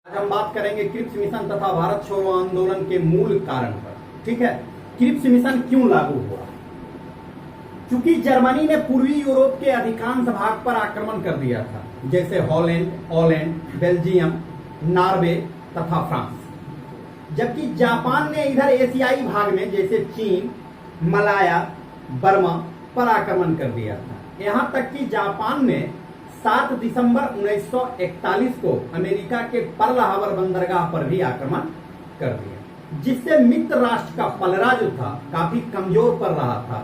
आज हम बात करेंगे क्रिप्स मिशन तथा भारत छोड़ो आंदोलन के मूल कारण पर। ठीक है, क्रिप्स मिशन क्यों लागू हुआ? क्योंकि जर्मनी ने पूर्वी यूरोप के अधिकांश भाग पर आक्रमण कर दिया था, जैसे हॉलैंड, ऑलैंड, बेल्जियम, नॉर्वे तथा फ्रांस। जबकि जापान ने इधर एशियाई भाग में जैसे चीन, मलाया, बर्मा पर आक्रमण कर दिया था। यहां तक कि जापान ने 7 दिसंबर 1941 को अमेरिका के पर्ल हार्बर बंदरगाह पर भी आक्रमण कर दिया, जिससे मित्र राष्ट्र का पलड़ा जो था काफी कमजोर पड़ रहा था।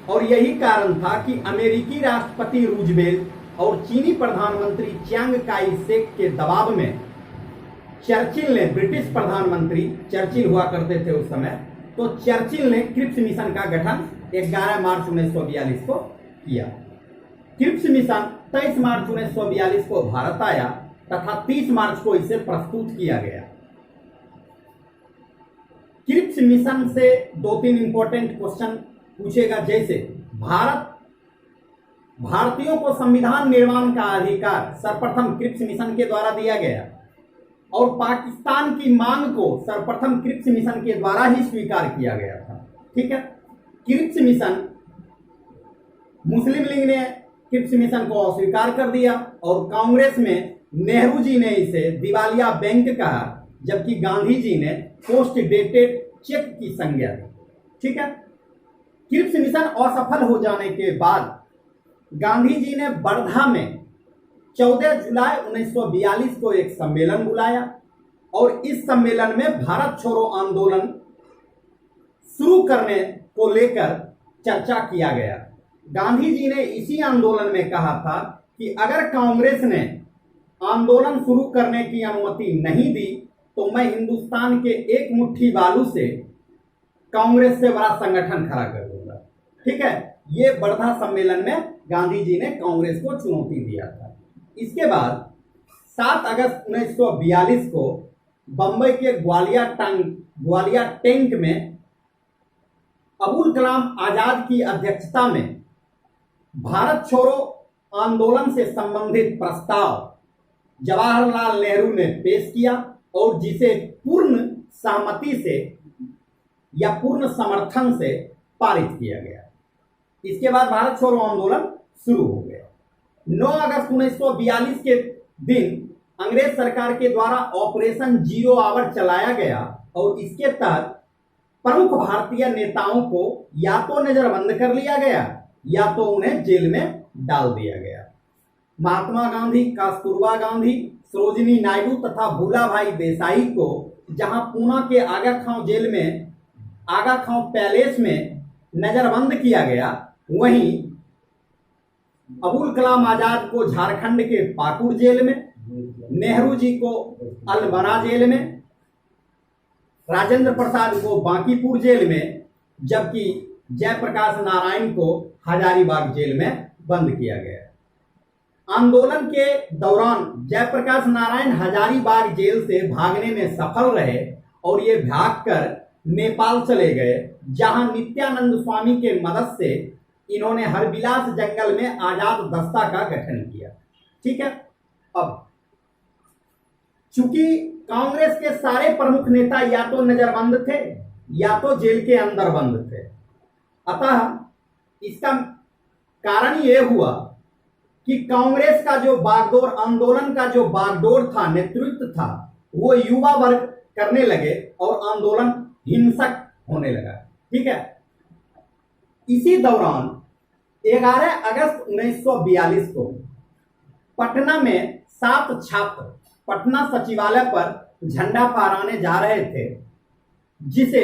और यही कारण था कि अमेरिकी राष्ट्रपति रूजवेल्ट और चीनी प्रधानमंत्री चियांग काई शेक के दबाव में चर्चिल ने, ब्रिटिश प्रधानमंत्री चर्चिल हुआ करते थे उस समय, तो चर्चिल ने क्रिप्स मिशन का गठन 11 मार्च 1942 को किया। क्रिप्स मिशन 23 मार्च 1942 को भारत आया तथा 30 मार्च को इसे प्रस्तुत किया गया। क्रिप्स मिशन से 2-3 इंपॉर्टेंट क्वेश्चन पूछेगा, जैसे भारतीयों को संविधान निर्माण का अधिकार सर्वप्रथम क्रिप्स मिशन के द्वारा दिया गया और पाकिस्तान की मांग को सर्वप्रथम क्रिप्स मिशन के द्वारा ही स्वीकार किया गया था। ठीक है, क्रिप्स मिशन, मुस्लिम लीग ने क्रिप्स मिशन को अस्वीकार कर दिया और कांग्रेस में नेहरू जी ने इसे दिवालिया बैंक कहा, जबकि गांधी जी ने पोस्ट डेटेड चेक की संज्ञा दी। ठीक है, क्रिप्स मिशन असफल हो जाने के बाद गांधी जी ने वर्धा में 14 जुलाई 1942 को एक सम्मेलन बुलाया और इस सम्मेलन में भारत छोड़ो आंदोलन शुरू करने को लेकर चर्चा किया गया। गांधी जी ने इसी आंदोलन में कहा था कि अगर कांग्रेस ने आंदोलन शुरू करने की अनुमति नहीं दी तो मैं हिंदुस्तान के एक मुट्ठी बालू से कांग्रेस से बड़ा संगठन खड़ा कर दूंगा। ठीक है, ये वर्धा सम्मेलन में गांधी जी ने कांग्रेस को चुनौती दिया था। इसके बाद 7 अगस्त 1942 को बंबई के ग्वालिया टैंक में अबुल कलाम आजाद की अध्यक्षता में भारत छोड़ो आंदोलन से संबंधित प्रस्ताव जवाहरलाल नेहरू ने पेश किया और जिसे पूर्ण सहमति से या पूर्ण समर्थन से पारित किया गया। इसके बाद भारत छोड़ो आंदोलन शुरू हो गया। 9 अगस्त 1942 के दिन अंग्रेज सरकार के द्वारा ऑपरेशन जीरो आवर चलाया गया और इसके तहत प्रमुख भारतीय नेताओं को या तो नजरबंद कर लिया गया या तो उन्हें जेल में डाल दिया गया। महात्मा गांधी, कस्तूरबा गांधी, सरोजिनी नायडू तथा भूलाभाई देसाई को जहां पूना के आगा खां पैलेस में नजरबंद किया गया, वहीं अबुल कलाम आजाद को झारखंड के पाकुड़ जेल में, नेहरू जी को अलबरा जेल में, राजेंद्र प्रसाद को बांकीपुर जेल में, जबकि जयप्रकाश नारायण को हजारीबाग जेल में बंद किया गया। आंदोलन के दौरान जयप्रकाश नारायण हजारीबाग जेल से भागने में सफल रहे और ये भागकर नेपाल चले गए, जहां नित्यानंद स्वामी के मदद से इन्होंने हरबिलास जंगल में आजाद दस्ता का गठन किया। ठीक है, अब चूंकि कांग्रेस के सारे प्रमुख नेता या तो नजरबंद थे या तो जेल के अंदर बंद थे, अतः इसका कारण यह हुआ कि कांग्रेस का जो बागडोर, आंदोलन का जो बागडोर था, नेतृत्व था, वो युवा वर्ग करने लगे और आंदोलन हिंसक होने लगा। ठीक है, इसी दौरान 11 अगस्त 1942 को पटना में 7 छात्र पटना सचिवालय पर झंडा फहराने जा रहे थे, जिसे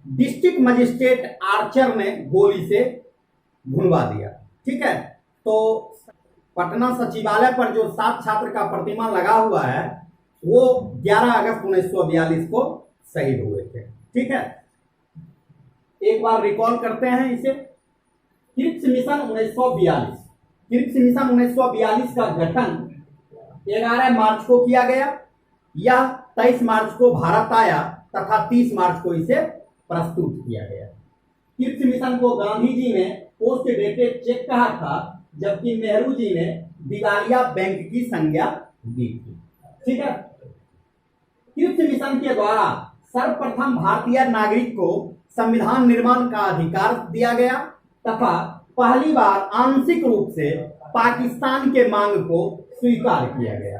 डिस्ट्रिक्ट मजिस्ट्रेट आर्चर ने गोली से भुनवा दिया। ठीक है, तो पटना सचिवालय पर जो 7 छात्र का प्रतिमा लगा हुआ है वो 11 अगस्त 1942 को शहीद हुए थे। ठीक है, एक बार रिकॉल करते हैं इसे। क्रिप्स मिशन 1942, क्रिप्स मिशन 1942 का गठन 11 मार्च को किया गया। यह 23 मार्च को भारत आया तथा 30 मार्च को इसे प्रस्तुत किया गया। क्रिप्स मिशन को गांधी जी ने पोस्ट डेटेड चेक कहा था, जबकि नेहरू जी ने दिवालिया बैंक की संज्ञा दी थी। ठीक है, क्रिप्स मिशन के द्वारा सर्वप्रथम भारतीय नागरिक को संविधान निर्माण का अधिकार दिया गया तथा पहली बार आंशिक रूप से पाकिस्तान के मांग को स्वीकार किया गया।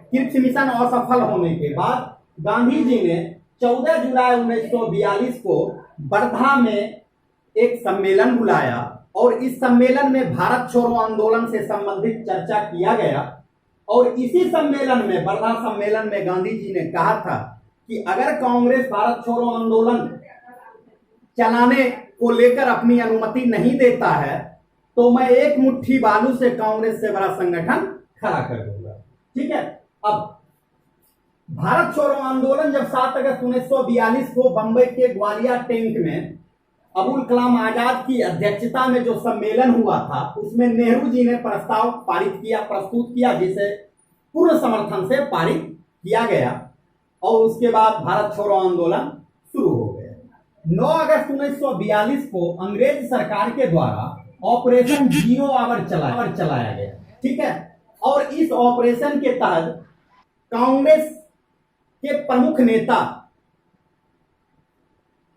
क्रिप्स मिशन असफल होने के बाद गांधी जी ने 14 जुलाई 1942 को वर्धा में एक सम्मेलन बुलाया और इस सम्मेलन में भारत छोड़ो आंदोलन से संबंधित चर्चा किया गया और इसी सम्मेलन में, वर्धा सम्मेलन में गांधी जी ने कहा था कि अगर कांग्रेस भारत छोड़ो आंदोलन चलाने को लेकर अपनी अनुमति नहीं देता है तो मैं एक मुट्ठी बालू से कांग्रेस से बड़ा संगठन खड़ा कर दूंगा। ठीक है। अब भारत छोड़ो आंदोलन जब 7 अगस्त 1942 को बंबई के ग्वालियर टैंक में अबुल कलाम आजाद की अध्यक्षता में जो सम्मेलन हुआ था उसमें नेहरू जी ने प्रस्ताव प्रस्तुत किया जिसे पूर्ण समर्थन से पारित किया गया और उसके बाद भारत छोड़ो आंदोलन शुरू हो गया। 9 अगस्त 1942 को अंग्रेज सरकार के द्वारा ऑपरेशन जीरो आवर चलाया गया। ठीक है। और इस ऑपरेशन के तहत कांग्रेस के प्रमुख नेता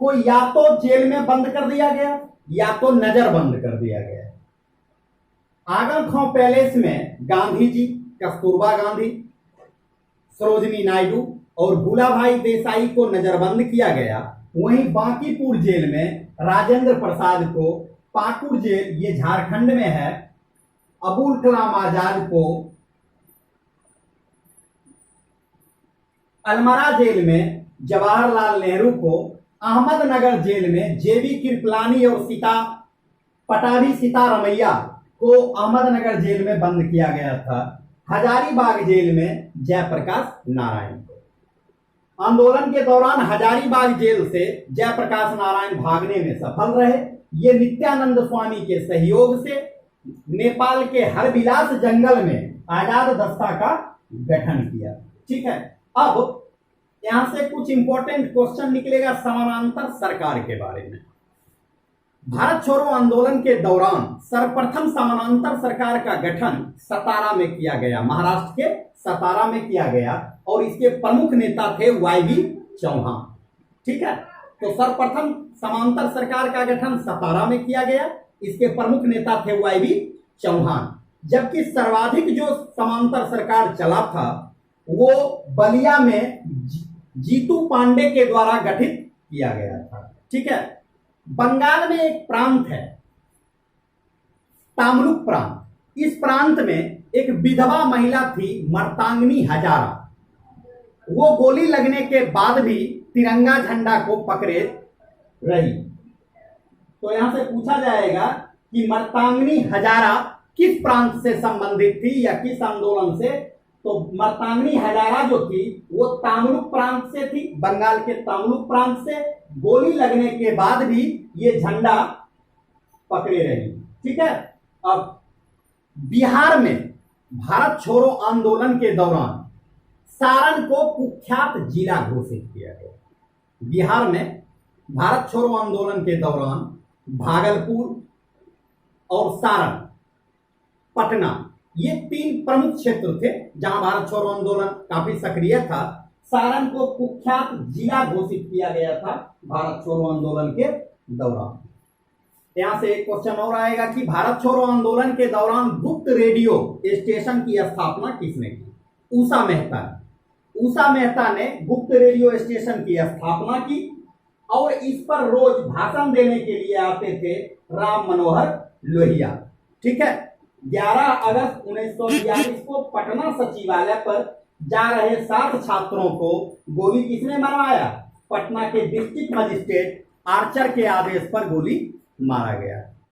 को या तो जेल में बंद कर दिया गया या तो नजरबंद कर दिया गया। आगम खां पैलेस में गांधी जी, कस्तूरबा गांधी, सरोजिनी नायडू और भूलाभाई देसाई को नजरबंद किया गया। वहीं बांकीपुर जेल में राजेंद्र प्रसाद को, पाकुड़ जेल ये झारखंड में है, अबुल कलाम आजाद को अलमरा जेल में, जवाहरलाल नेहरू को अहमदनगर जेल में, जेबी कृपलानी और पटाभी सीतारमैया को अहमदनगर जेल में बंद किया गया था। हजारीबाग जेल में जयप्रकाश नारायण को। आंदोलन के दौरान हजारीबाग जेल से जयप्रकाश नारायण भागने में सफल रहे। ये नित्यानंद स्वामी के सहयोग से नेपाल के हरबिलास जंगल में आजाद दस्ता का गठन किया। ठीक है। अब यहां से कुछ इंपॉर्टेंट क्वेश्चन निकलेगा समानांतर सरकार के बारे में। भारत छोड़ो आंदोलन के दौरान सर्वप्रथम समानांतर सरकार का गठन सतारा में किया गया, महाराष्ट्र के सतारा में किया गया और इसके प्रमुख नेता थे वाई.बी. चौहान। ठीक है। तो सर्वप्रथम समांतर सरकार का गठन सतारा में किया गया, इसके प्रमुख नेता थे वाई.बी. चौहान। जबकि सर्वाधिक जो समांतर सरकार चला था वो बलिया में जीतू पांडे के द्वारा गठित किया गया था। ठीक है। बंगाल में एक प्रांत है तामलुक प्रांत। इस प्रांत में एक विधवा महिला थी मर्तांगनी हजारा। वो गोली लगने के बाद भी तिरंगा झंडा को पकड़े रही। तो यहां से पूछा जाएगा कि मर्तांगनी हजारा किस प्रांत से संबंधित थी या किस आंदोलन से। तो मर्तांगनी हजारा जो थी वो तामलुक प्रांत से थी, बंगाल के तामलुक प्रांत से। गोली लगने के बाद भी ये झंडा पकड़े रही। ठीक है। अब बिहार में भारत छोड़ो आंदोलन के दौरान सारण को कुख्यात जिला घोषित किया गया। बिहार में भारत छोड़ो आंदोलन के दौरान भागलपुर और सारण, पटना ये 3 प्रमुख क्षेत्र थे जहां भारत छोड़ो आंदोलन काफी सक्रिय था। सारण को कुख्यात जिला घोषित किया गया था भारत छोड़ो आंदोलन के दौरान। यहां से एक क्वेश्चन और आएगा कि भारत छोड़ो आंदोलन के दौरान गुप्त रेडियो स्टेशन की स्थापना किसने की? उषा मेहता। उषा मेहता ने गुप्त रेडियो स्टेशन की स्थापना की और इस पर रोज भाषण देने के लिए आते थे राम मनोहर लोहिया। ठीक है। 11 अगस्त 1942 को पटना सचिवालय पर जा रहे 60 छात्रों को गोली किसने मरवाया? पटना के डिस्ट्रिक्ट मजिस्ट्रेट आर्चर के आदेश पर गोली मारा गया।